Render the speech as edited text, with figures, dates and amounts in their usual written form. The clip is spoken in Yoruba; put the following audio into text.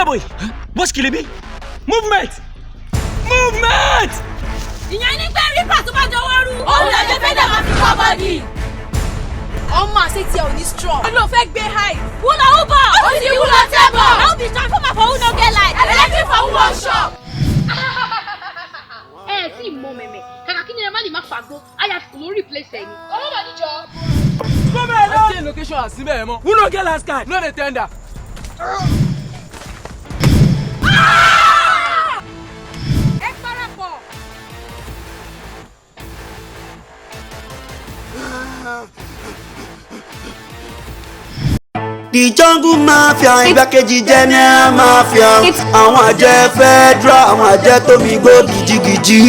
there, boy. What's killing me? Movement! Movement! ìyẹn ní pé rí pàtó bá jọwọ́ rú. òun lè jẹ́ fẹ́ dẹ̀ máa fi kọ́ bọ́ọ̀dì. ọmọ àṣẹ tí ẹ ò ní strong. ó lọ fẹ́ gbé high. wúlò ó bọ̀. ó ti wúlò tẹ́ bọ̀. how be transformer for who no get light. electric for who wan shop. ẹ tí ì mọ mẹ̀mẹ̀ kàkà kí ni ẹ má lè má fàgbó àyà kò ló replace ẹ̀yìn. ọmọ bá níjọ. Come here, no. Stay location as síbẹ̀ mọ́. Who no get last card? No dey tender. ẹ parapọ̀. The Jungle Mafia, igbákejì General Mafia, àwọn àjẹ́ Federal, àwọn àjẹ́ tómi gbó gìjìgìjì.